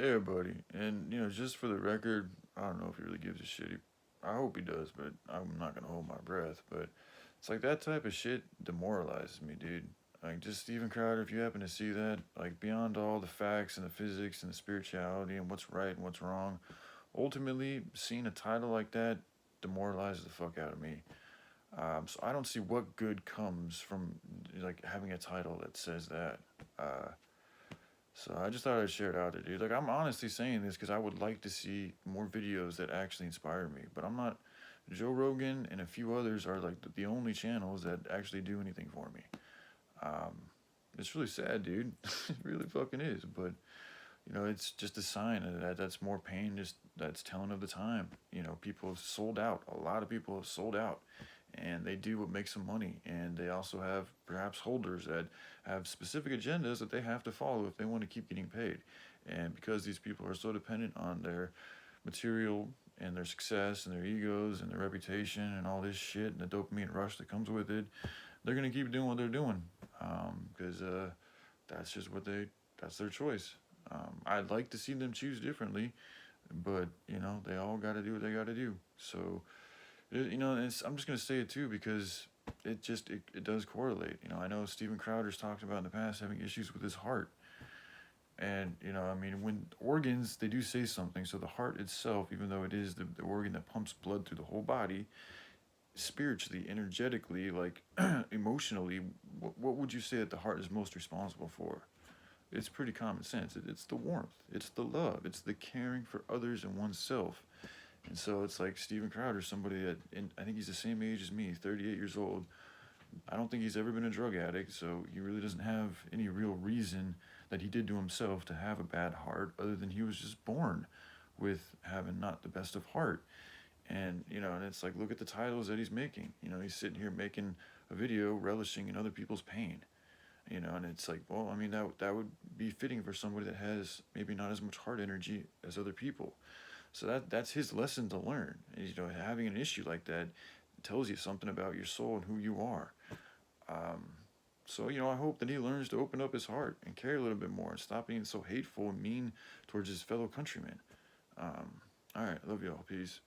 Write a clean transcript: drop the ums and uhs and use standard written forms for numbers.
Yeah, buddy. And just for the record, I don't know if he really gives a shit. I hope he does, but I'm not gonna hold my breath. But it's like that type of shit demoralizes me, dude. Like just Steven Crowder, if you happen to see that, like beyond all the facts and the physics and the spirituality and what's right and what's wrong, ultimately seeing a title like that demoralizes the fuck out of me. So I don't see what good comes from like having a title that says that. Uh, so I just thought I'd share it out there, dude. Like I'm honestly saying this because I would like to see more videos that actually inspire me. But I'm not. Joe Rogan and a few others are like the only channels that actually do anything for me. Um, it's really sad, dude. It really fucking is. But it's just a sign of that's more pain. Just that's telling of the time. People have sold out. A lot of people have sold out, and they do what makes them money. And they also have perhaps holders that have specific agendas that they have to follow if they want to keep getting paid. And because these people are so dependent on their material and their success and their egos and their reputation and all this shit and the dopamine rush that comes with it, they're gonna keep doing what they're doing because that's just that's their choice. I'd like to see them choose differently, but they all got to do what they got to do. So I'm just gonna say it too because it does correlate. I know Steven Crowder's talked about in the past having issues with his heart, and I mean, when organs they do say something. So the heart itself, even though it is the organ that pumps blood through the whole body, spiritually, energetically, like emotionally, what would you say that the heart is most responsible for? It's pretty common sense. It's the warmth, it's the love, it's the caring for others and oneself. And so it's like Steven Crowder, somebody that, and I think he's the same age as me, 38 years old. I don't think he's ever been a drug addict, so he really doesn't have any real reason that he did to himself to have a bad heart, other than he was just born with having not the best of heart. And it's like, look at the titles that he's making. He's sitting here making a video relishing in other people's pain. And it's like, well, I mean, that would be fitting for somebody that has maybe not as much heart energy as other people. So that's his lesson to learn. And, having an issue like that tells you something about your soul and who you are. Um, so I hope that he learns to open up his heart and care a little bit more and stop being so hateful and mean towards his fellow countrymen. All right, love y'all. Peace.